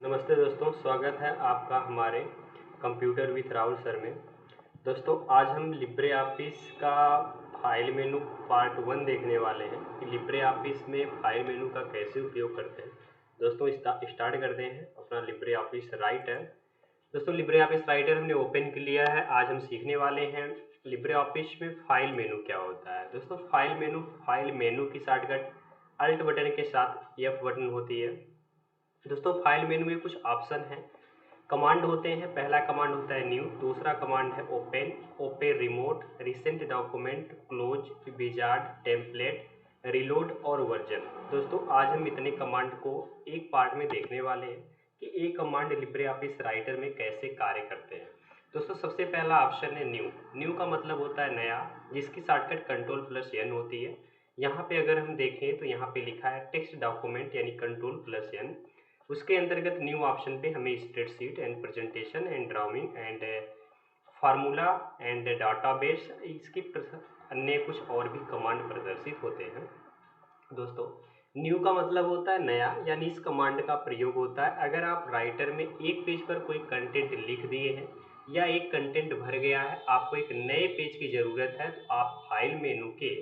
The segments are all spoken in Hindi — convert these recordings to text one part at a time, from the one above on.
नमस्ते दोस्तों, स्वागत है आपका हमारे कंप्यूटर विथ राहुल सर में। दोस्तों, आज हम लिब्रे ऑफिस का फाइल मेनू पार्ट 1 देखने वाले हैं कि लिब्रे ऑफिस में फाइल मेनू का कैसे उपयोग करते हैं। दोस्तों, स्टार्ट करते हैं अपना लिब्रे ऑफिस राइटर। दोस्तों, लिब्रे ऑफिस राइटर हमने ओपन कर लिया है। आज हम सीखने वाले हैं लिब्रे ऑफिस में फाइल मेनू क्या होता है। दोस्तों, फाइल मेनू की शॉर्टकट अल्ट बटन के साथ एफ बटन होती है। दोस्तों, फाइल मेनू में कुछ ऑप्शन हैं, कमांड होते हैं। पहला कमांड होता है न्यू, दूसरा कमांड है open, open remote, recent document, close, wizard, template, reload और वर्जन। दोस्तों, आज हम इतने कमांड को एक पार्ट में देखने वाले हैं कि एक कमांड लिब्रे ऑफिस राइटर में कैसे कार्य करते हैं। दोस्तों, सबसे पहला ऑप्शन है न्यू। न्यू का मतलब होता है नया, जिसकी शॉर्टकट कंट्रोल प्लस एन होती है। यहाँ पे अगर हम देखें तो यहाँ पे लिखा है टेक्स्ट डॉक्यूमेंट यानी कंट्रोल प्लस एन। उसके अंतर्गत न्यू ऑप्शन पे हमें spreadsheet and presentation and drawing and formula and database इसकी अन्य कुछ और भी कमांड प्रदर्शित होते हैं। दोस्तों, न्यू का मतलब होता है नया, यानी इस कमांड का प्रयोग होता है अगर आप राइटर में एक पेज पर कोई कंटेंट लिख दिए हैं या एक कंटेंट भर गया है, आपको एक नए पेज की ज़रूरत है, तो आप फाइल मेनू के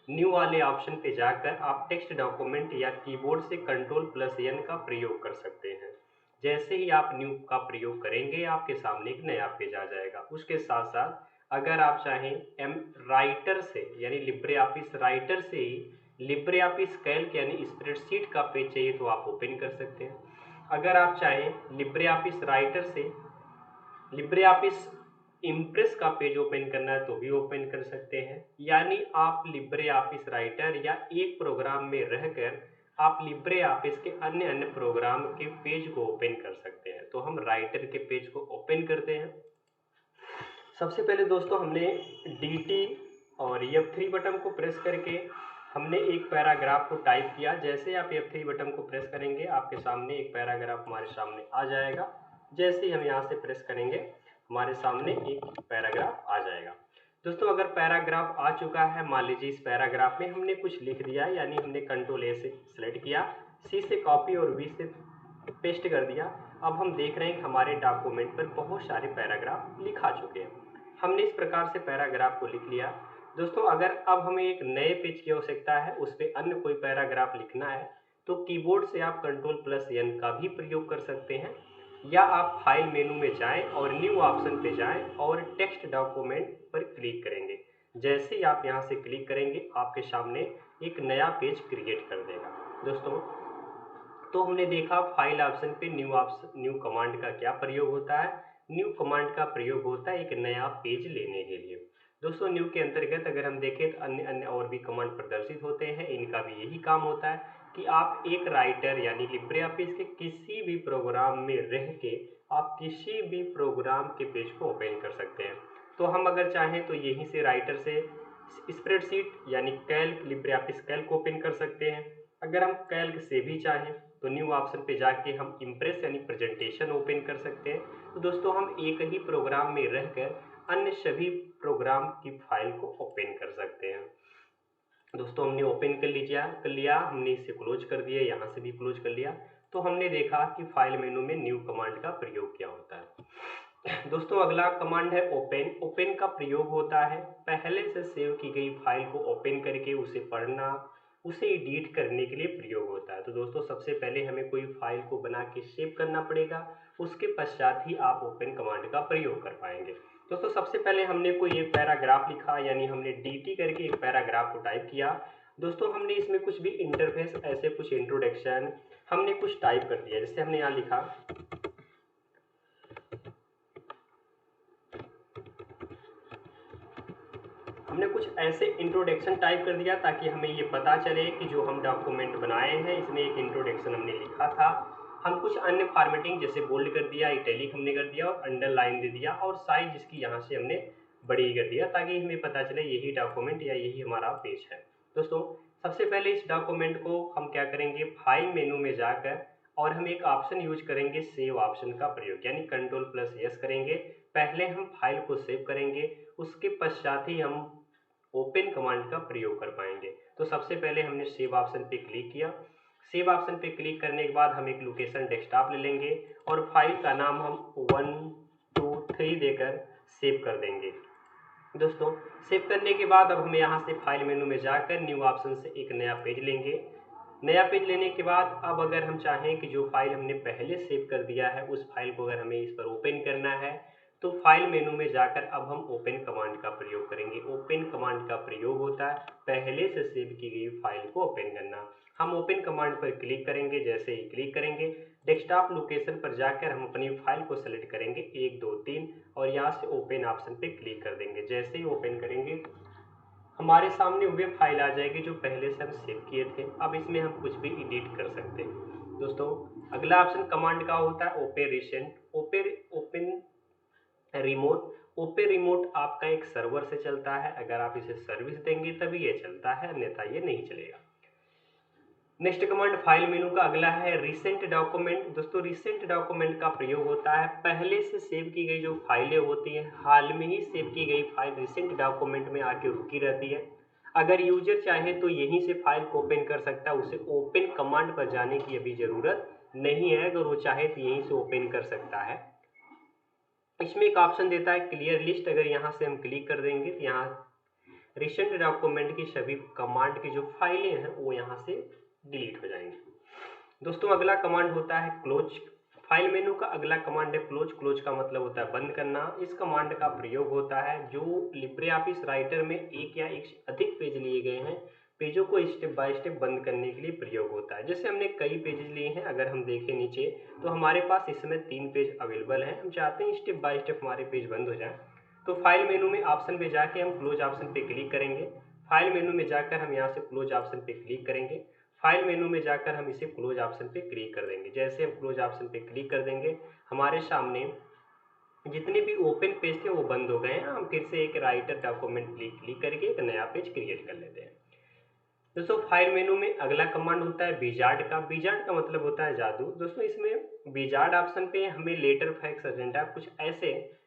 न्यू वाले ऑप्शन पे जाकर आप टेक्स्ट डॉक्यूमेंट या कीबोर्ड से कंट्रोल प्लस एन का प्रयोग कर सकते हैं। जैसे ही आप न्यू का प्रयोग करेंगे, आपके सामने एक नया पेज आ जाएगा। उसके साथ साथ अगर आप चाहें एम राइटर से यानी लिब्रे ऑफिस राइटर से ही लिब्रे ऑफिस कैल्क यानी स्प्रेडशीट का पेज चाहिए तो आप ओपन कर सकते हैं। अगर आप चाहें लिब्रे ऑफिस राइटर से लिब्रे ऑफिस इम्प्रेस का पेज ओपन करना है तो भी ओपन कर सकते हैं। यानी आप लिब्रे ऑफिस राइटर या एक प्रोग्राम में रहकर आप लिब्रे ऑफिस के अन्य अन्य प्रोग्राम के पेज को ओपन कर सकते हैं। तो हम राइटर के पेज को ओपन करते हैं। सबसे पहले दोस्तों, हमने डी और F3 बटन को प्रेस करके हमने एक पैराग्राफ को टाइप किया। जैसे आप F3 बटन को प्रेस करेंगे, आपके सामने एक पैराग्राफ हमारे सामने आ जाएगा। जैसे ही हम यहाँ से प्रेस करेंगे, हमारे सामने एक पैराग्राफ आ जाएगा। दोस्तों, अगर पैराग्राफ आ चुका है, मान लीजिए इस पैराग्राफ में हमने कुछ लिख दिया, यानी हमने कंट्रोल ए से सेलेक्ट किया, सी से कॉपी और वी से पेस्ट कर दिया। अब हम देख रहे हैं कि हमारे डॉक्यूमेंट पर बहुत सारे पैराग्राफ लिखा चुके हैं। हमने इस प्रकार से पैराग्राफ को लिख लिया। दोस्तों, अगर अब हमें एक नए पेज की आवश्यकता है, उस पर अन्य कोई पैराग्राफ लिखना है, तो कीबोर्ड से आप कंट्रोल प्लस एन का भी प्रयोग कर सकते हैं, या आप फाइल मेनू में जाएं और न्यू ऑप्शन पे जाएं और टेक्स्ट डॉक्यूमेंट पर क्लिक करेंगे। जैसे ही आप यहां से क्लिक करेंगे, आपके सामने एक नया पेज क्रिएट कर देगा। दोस्तों, तो हमने देखा फाइल ऑप्शन पे न्यू कमांड का क्या प्रयोग होता है। न्यू कमांड का प्रयोग होता है एक नया पेज लेने के लिए। दोस्तों, न्यू के अंतर्गत अगर हम देखें तो अन्य अन्य और भी कमांड प्रदर्शित होते हैं। इनका भी यही काम होता है कि आप एक राइटर यानी लिब्रे ऑफिस के किसी भी प्रोग्राम में रह के आप किसी भी प्रोग्राम के पेज को ओपन कर सकते हैं। तो हम अगर चाहें तो यहीं से राइटर से स्प्रेडशीट यानी Calc Libre office Calc open कर सकते हैं। अगर हम कैल्क से भी चाहें तो न्यू ऑप्शन पे जाके हम इम्प्रेस यानी प्रेजेंटेशन ओपन कर सकते हैं। तो दोस्तों, हम एक ही प्रोग्राम में रहकर अन्य सभी प्रोग्राम की फाइल को ओपन कर सकते हैं। दोस्तों, हमने ओपन कर लिया, हमने इसे क्लोज कर दिया, यहाँ से भी क्लोज कर लिया। तो हमने देखा कि फाइल मेनू में न्यू कमांड का प्रयोग क्या होता है। दोस्तों, अगला कमांड है ओपन। ओपन का प्रयोग होता है पहले से सेव की गई फाइल को ओपन करके उसे पढ़ना, उसे एडिट करने के लिए प्रयोग होता है। तो दोस्तों, सबसे पहले हमें कोई फाइल को बना के सेव करना पड़ेगा, उसके पश्चात ही आप ओपन कमांड का प्रयोग कर पाएंगे। दोस्तों, सबसे पहले हमने कोई एक पैराग्राफ लिखा, यानी हमने dt करके एक पैराग्राफ को टाइप किया। दोस्तों, हमने इसमें कुछ भी इंटरफेस ऐसे कुछ इंट्रोडक्शन हमने कुछ टाइप कर दिया। जैसे हमने यहाँ लिखा हमने कुछ ऐसे इंट्रोडक्शन टाइप कर दिया ताकि हमें ये पता चले कि जो हम डॉक्यूमेंट बनाए हैं इसमें एक इंट्रोडक्शन हमने लिखा था। हम कुछ अन्य फॉर्मेटिंग जैसे बोल्ड कर दिया, इटैलिक हमने कर दिया और अंडरलाइन दे दिया, और साइज इसकी यहाँ से हमने बड़ी कर दिया ताकि हमें पता चले यही डॉक्यूमेंट या यही हमारा पेज है। दोस्तों, सबसे पहले इस डॉक्यूमेंट को हम क्या करेंगे, फाइल मेनू में जाकर और हम एक ऑप्शन यूज करेंगे सेव ऑप्शन का प्रयोग, यानी कंट्रोल प्लस एस करेंगे। पहले हम फाइल को सेव करेंगे, उसके पश्चात ही हम ओपन कमांड का प्रयोग कर पाएंगे। तो सबसे पहले हमने सेव ऑप्शन पे क्लिक किया। सेव ऑप्शन पे क्लिक करने के बाद हम एक लोकेशन डेस्कटॉप ले लेंगे और फाइल का नाम हम 123 देकर सेव कर देंगे। दोस्तों सेव करने के बाद अब हम यहाँ से फाइल मेनू में जाकर न्यू ऑप्शन से एक नया पेज लेंगे। नया पेज लेने के बाद अब अगर हम चाहें कि जो फाइल हमने पहले सेव कर दिया है उस फाइल को अगर हमें इस पर ओपन करना है तो फाइल मेनू में जाकर अब हम ओपन कमांड का प्रयोग करेंगे। ओपन कमांड का प्रयोग होता है पहले से सेव की गई फाइल को ओपन करना। हम ओपन कमांड पर क्लिक करेंगे। जैसे ही क्लिक करेंगे डेस्कटॉप लोकेशन पर जाकर हम अपनी फाइल को सेलेक्ट करेंगे 1 2 3 और यहाँ से ओपन ऑप्शन पे क्लिक कर देंगे। जैसे ही ओपन करेंगे हमारे सामने वे फाइल आ जाएगी जो पहले से हम सेव किए थे। अब इसमें हम कुछ भी एडिट कर सकते हैं। दोस्तों अगला ऑप्शन कमांड का होता है open recent, open remote. Open remote आपका एक सर्वर से चलता है, अगर आप इसे सर्विस देंगे तभी ये चलता है, अन्यथा ये नहीं चलेगा। नेक्स्ट कमांड फाइल मेनू का अगला है रिसेंट डॉक्यूमेंट। दोस्तों रिसेंट डॉक्यूमेंट का प्रयोग होता है पहले से सेव की गई जो फाइलें होती हैं, हाल में ही सेव की गई फाइल रिसेंट डॉक्यूमेंट में आके रुकी रहती है। अगर यूजर चाहे तो यहीं से फाइल को ओपन कर सकता है, उसे ओपन कमांड पर जाने की अभी जरूरत नहीं है। अगर वो चाहे तो यहीं से ओपन कर सकता है। इसमें एक ऑप्शन देता है क्लियर लिस्ट, अगर यहाँ से हम क्लिक कर देंगे तो यहाँ रिसेंट डॉक्यूमेंट की सभी कमांड की जो फाइलें हैं वो यहाँ से डिलीट हो जाएंगी। दोस्तों अगला कमांड होता है क्लोज। फाइल मेनू का अगला कमांड है क्लोज। क्लोज का मतलब होता है बंद करना। इस कमांड का प्रयोग होता है जो लिब्रे ऑफिस राइटर में एक या एक से अधिक पेज लिए गए हैं, पेजों को स्टेप बाय स्टेप बंद करने के लिए प्रयोग होता है। जैसे हमने कई पेजेस लिए हैं, अगर हम देखें नीचे तो हमारे पास इस समय 3 पेज अवेलेबल हैं। हम चाहते हैं स्टेप बाय स्टेप हमारे पेज बंद हो जाए, तो फाइल मेनू में ऑप्शन पे जाके हम क्लोज ऑप्शन पे क्लिक करेंगे। फाइल मेनू में जाकर हम यहाँ से क्लोज ऑप्शन पे क्लिक करेंगे। फाइल मेनू में जाकर हम इसे क्लोज ऑप्शन पे क्लिक कर देंगे। जैसे हम क्लोज ऑप्शन पे क्लिक कर देंगे हमारे सामने जितने भी ओपन पेज थे वो बंद हो गए हैं। हम फिर से एक राइटर डॉक्यूमेंट क्लिक करके एक नया पेज क्रिएट कर लेते हैं। दोस्तों फाइल मेनू में अगला कमांड होता है विजार्ड का। विजार्ड का मतलब होता है जादू। दोस्तों इसमें विजार्ड ऑप्शन पे हमें लेटर, फैक्स, एजेंडा कुछ ऐसे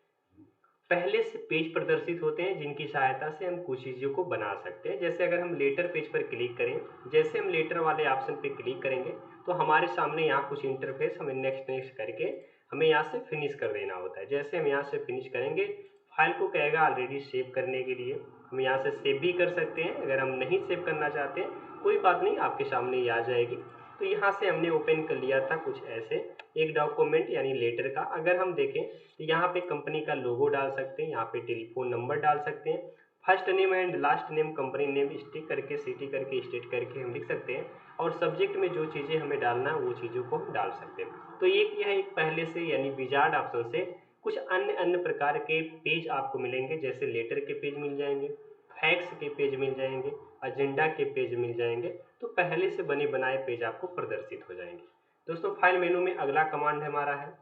पहले से पेज प्रदर्शित होते हैं जिनकी सहायता से हम कुछ चीज़ों को बना सकते हैं। जैसे अगर हम लेटर पेज पर क्लिक करें, जैसे हम लेटर वाले ऑप्शन पे क्लिक करेंगे तो हमारे सामने यहाँ कुछ इंटरफेस हमें नेक्स्ट नेक्स्ट करके हमें यहाँ से फिनिश कर देना होता है। जैसे हम यहाँ से फिनिश करेंगे फाइल को कहेगा ऑलरेडी सेव करने के लिए। हम यहाँ से सेव भी कर सकते हैं। अगर हम नहीं सेव करना चाहते हैं कोई बात नहीं, आपके सामने ये आ जाएगी। तो यहाँ से हमने ओपन कर लिया था कुछ ऐसे एक डॉक्यूमेंट यानी लेटर का। अगर हम देखें तो यहाँ पे कंपनी का लोगो डाल सकते हैं, यहाँ पे टेलीफोन नंबर डाल सकते हैं, first name and last name, company name stick करके, सिटी करके, स्टेट करके हम लिख सकते हैं और सब्जेक्ट में जो चीज़ें हमें डालना है वो चीज़ों को हम डाल सकते हैं। तो यह एक पहले से यानी विजार्ड ऑप्शन से कुछ अन्य प्रकार के पेज आपको मिलेंगे। जैसे लेटर के पेज मिल जाएंगे, फैक्स के पेज मिल जाएंगे, एजेंडा के पेज मिल जाएंगे। तो पहले से बने बनाए पेज आपको प्रदर्शित हो जाएंगे। दोस्तों फाइल मेनू में अगला कमांड हमारा है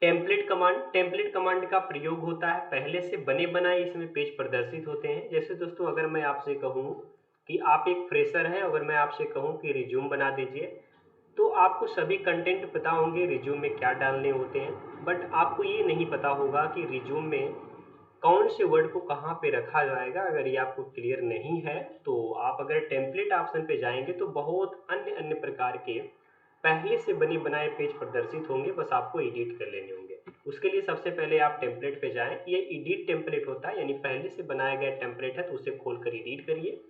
टेम्पलेट कमांड। टेम्पलेट कमांड का प्रयोग होता है पहले से बने बनाए इसमें पेज प्रदर्शित होते हैं। जैसे दोस्तों अगर मैं आपसे कहूँ कि आप एक फ्रेशर हैं, अगर मैं आपसे कहूँ कि रिज्यूम बना दीजिए तो आपको सभी कंटेंट पता होंगे रिज्यूम में क्या डालने होते हैं, बट आपको ये नहीं पता होगा कि रिज्यूम में कौन से वर्ड को कहाँ पे रखा जाएगा। अगर ये आपको क्लियर नहीं है तो आप अगर टेम्पलेट ऑप्शन पे जाएंगे तो बहुत अन्य प्रकार के पहले से बने बनाए पेज प्रदर्शित होंगे, बस आपको एडिट कर लेने होंगे। उसके लिए सबसे पहले आप टेम्पलेट पे जाएं। ये एडिट टेम्पलेट होता है यानी पहले से बनाया गया टेम्पलेट है तो उसे खोल कर एडिट करिए।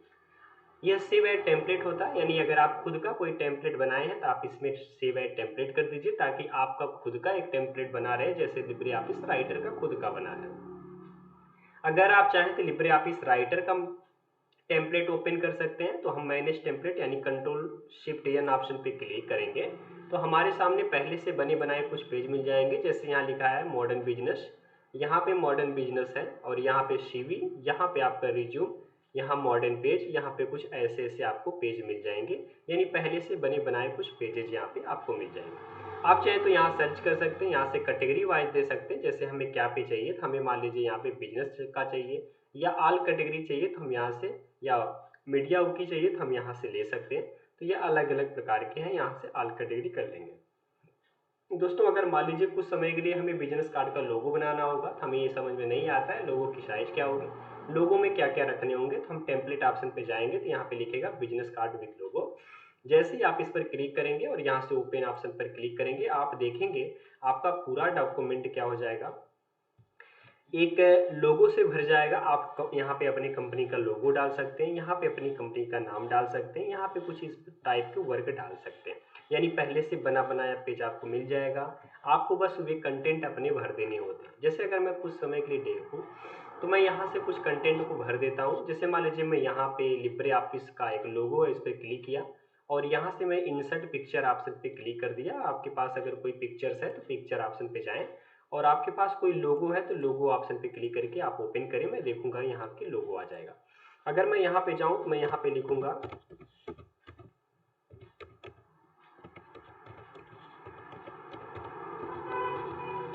यह सेव एज टेम्पलेट होता है यानी अगर आप खुद का कोई टेम्पलेट बनाए हैं तो आप इसमें सेव एज टेम्पलेट कर दीजिए ताकि आपका खुद का एक टेम्पलेट बना रहे जैसे लिब्रे ऑफिस राइटर का खुद का बना है। अगर आप चाहें तो लिब्रे ऑफिस राइटर का टेम्पलेट ओपन कर सकते हैं। तो हम मैनेज टेम्पलेट यानी कंट्रोल शिफ्ट एन ऑप्शन पे क्लिक करेंगे तो हमारे सामने पहले से बने बनाए कुछ पेज मिल जाएंगे। जैसे यहाँ लिखा है मॉडर्न बिजनेस, यहाँ पे मॉडर्न बिजनेस है और यहाँ पे सीवी, यहाँ पे आपका रिज्यूम, यहाँ मॉडर्न पेज, यहाँ पे कुछ ऐसे ऐसे आपको पेज मिल जाएंगे यानी पहले से बने बनाए कुछ पेजेज यहाँ पे आपको मिल जाएंगे। आप चाहे तो यहाँ सर्च कर सकते हैं, यहाँ से कैटेगरी वाइज दे सकते हैं। जैसे हमें क्या पे चाहिए तो हमें मान लीजिए यहाँ पे बिजनेस का चाहिए या ऑल कैटेगरी चाहिए तो हम यहाँ से, या मीडिया की चाहिए तो हम यहाँ से ले सकते हैं। तो ये अलग अलग प्रकार के हैं, यहाँ से ऑल कैटेगरी कर लेंगे। दोस्तों अगर मान लीजिए कुछ समय के लिए हमें बिजनेस कार्ड का लोगो बनाना होगा तो हमें ये समझ में नहीं आता है लोगो की साइज क्या होगी, लोगो में क्या क्या रखने होंगे, तो हम टेम्पलेट ऑप्शन पे जाएंगे तो यहाँ पे लिखेगा बिजनेस कार्ड विथ लोगो। जैसे ही आप इस पर क्लिक करेंगे और यहाँ से ओपन ऑप्शन पर क्लिक करेंगे, आप देखेंगे आपका पूरा डॉक्यूमेंट क्या हो जाएगा, एक लोगो से भर जाएगा। आप यहाँ पे अपनी कंपनी का लोगो डाल सकते हैं, यहाँ पे अपनी कंपनी का नाम डाल सकते हैं, यहाँ पे कुछ इस टाइप के वर्क डाल सकते हैं, यानी पहले से बना बनाया पेज आपको मिल जाएगा। आपको बस वे कंटेंट अपने भर देने होते हैं। जैसे अगर मैं कुछ समय के लिए देखूँ तो मैं यहाँ से कुछ कंटेंट को भर देता हूँ। जैसे मान लीजिए मैं यहाँ पे लिब्रे ऑफिस का एक लोगो है, इस पर क्लिक किया और यहाँ से मैं इंसर्ट पिक्चर ऑप्शन पे क्लिक कर दिया। आपके पास अगर कोई पिक्चर्स है तो पिक्चर ऑप्शन पे जाएं, और आपके पास कोई लोगो है तो लोगो ऑप्शन पे क्लिक करके आप ओपन करें। मैं देखूंगा यहाँ के लोगो आ जाएगा। अगर मैं यहाँ पे जाऊँ तो मैं यहाँ पे लिखूंगा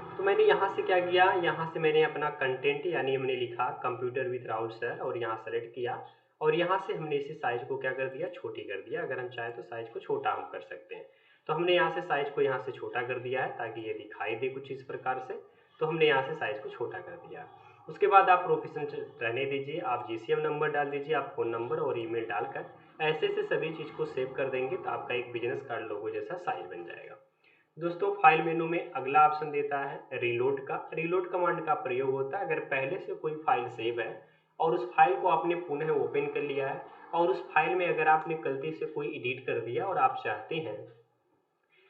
तो मैंने यहाँ से क्या किया, यहाँ से मैंने अपना कंटेंट यानी हमने लिखा कंप्यूटर विद राहुल सर और यहाँ सेलेक्ट किया और यहाँ से हमने इसी साइज को क्या कर दिया, छोटी कर दिया। अगर हम चाहें तो साइज को छोटा हम कर सकते हैं। तो हमने यहाँ से साइज को यहाँ से छोटा कर दिया है ताकि ये दिखाई दे कुछ इस प्रकार से। तो हमने यहाँ से साइज को छोटा कर दिया। उसके बाद आप प्रोफेशन रहने दीजिए, आप GCM नंबर डाल दीजिए, आप फ़ोन नंबर और ईमेल डालकर ऐसे से सभी चीज़ को सेव कर देंगे तो आपका एक बिजनेस कार्ड लोगो जैसा साइज बन जाएगा। दोस्तों फाइल मेनू में अगला ऑप्शन देता है रीलोड का। रीलोड कमांड का प्रयोग होता है अगर पहले से कोई फाइल सेव है और उस फाइल को आपने पुनः ओपन कर लिया है और उस फाइल में अगर आपने गलती से कोई एडिट कर दिया और आप चाहते हैं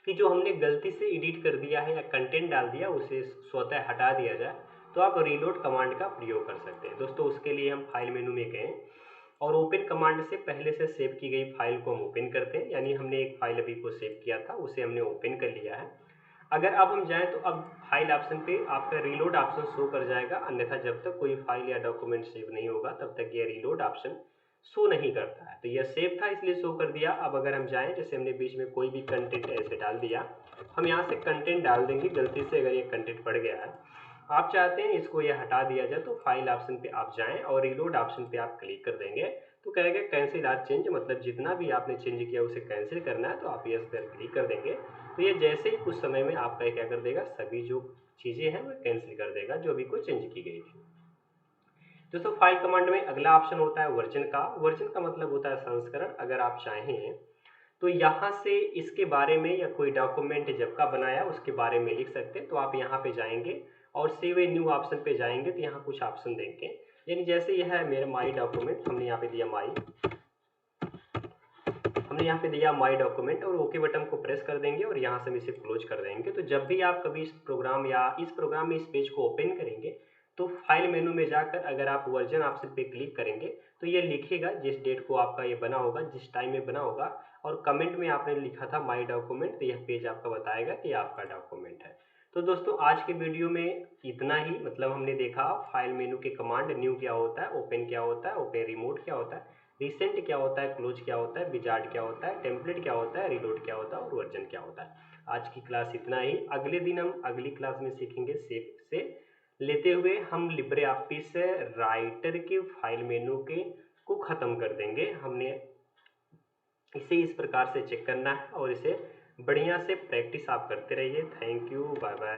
कि जो हमने गलती से एडिट कर दिया है या कंटेंट डाल दिया उसे स्वतः हटा दिया जाए, तो आप रीलोड कमांड का प्रयोग कर सकते हैं। दोस्तों उसके लिए हम फाइल मेनू में गए और ओपन कमांड से पहले से सेव की गई फाइल को हम ओपन करते हैं, यानी हमने एक फाइल अभी को सेव किया था उसे हमने ओपन कर लिया है। अगर अब हम जाएं तो अब फाइल ऑप्शन पे आपका रीलोड ऑप्शन शो कर जाएगा, अन्यथा जब तक कोई फाइल या डॉक्यूमेंट सेव नहीं होगा तब तक ये रीलोड ऑप्शन शो नहीं करता है। तो यह सेव था इसलिए शो कर दिया। अब अगर हम जाएं, जैसे हमने बीच में कोई भी कंटेंट ऐसे डाल दिया, हम यहाँ से कंटेंट डाल देंगे गलती से, अगर ये कंटेंट पड़ गया है आप चाहते हैं इसको ये हटा दिया जाए तो फाइल ऑप्शन पे आप जाएं और रीलोड ऑप्शन पे आप क्लिक कर देंगे तो कहेगा कैंसिल आर चेंज, मतलब जितना भी आपने चेंज किया उसे कैंसिल करना है तो आप यस पर क्लिक कर देंगे। तो ये जैसे ही कुछ समय में आपका क्या कर देगा, सभी जो चीज़ें हैं वो कैंसिल कर देगा जो भी कोई चेंज की गई थी। दोस्तों फाइल कमांड में अगला ऑप्शन होता है वर्जन का। वर्जन का मतलब होता है संस्करण। अगर आप चाहें तो यहाँ से इसके बारे में या कोई डॉक्यूमेंट जब का बनाया उसके बारे में लिख सकते हैं। तो आप यहाँ पे जाएंगे और सेव ए न्यू ऑप्शन पे जाएंगे तो यहाँ कुछ ऑप्शन देंगे, यानी जैसे यह है मेरा माई डॉक्यूमेंट, हमने यहाँ पे दिया माई डॉक्यूमेंट और ओके बटन को प्रेस कर देंगे और यहाँ से हम इसे क्लोज कर देंगे। तो जब भी आप कभी इस प्रोग्राम में इस पेज को ओपन करेंगे तो फाइल मेनू में जाकर अगर आप वर्जन ऑप्शन पे क्लिक करेंगे तो ये लिखेगा जिस डेट को आपका ये बना होगा, जिस टाइम में बना होगा, और कमेंट में आपने लिखा था माई डॉक्यूमेंट तो यह पेज आपका बताएगा कि आपका डॉक्यूमेंट है। तो दोस्तों आज के वीडियो में इतना ही, मतलब हमने देखा फाइल मेनू के कमांड, न्यू क्या होता है, ओपन क्या होता है, ओपन रिमोट क्या होता है, रिसेंट क्या होता है, क्लोज क्या होता है, विजार्ड क्या होता है, टेम्पलेट क्या होता है, रीलोड क्या होता है और वर्जन क्या होता है। आज की क्लास इतना ही। अगले दिन हम अगली क्लास में सीखेंगे सेव से लेते हुए हम लिब्रे ऑफिस राइटर के फाइल मेनू के को ख़त्म कर देंगे। हमने इसे इस प्रकार से चेक करना है और इसे बढ़िया से प्रैक्टिस आप करते रहिए। Thank you, bye bye.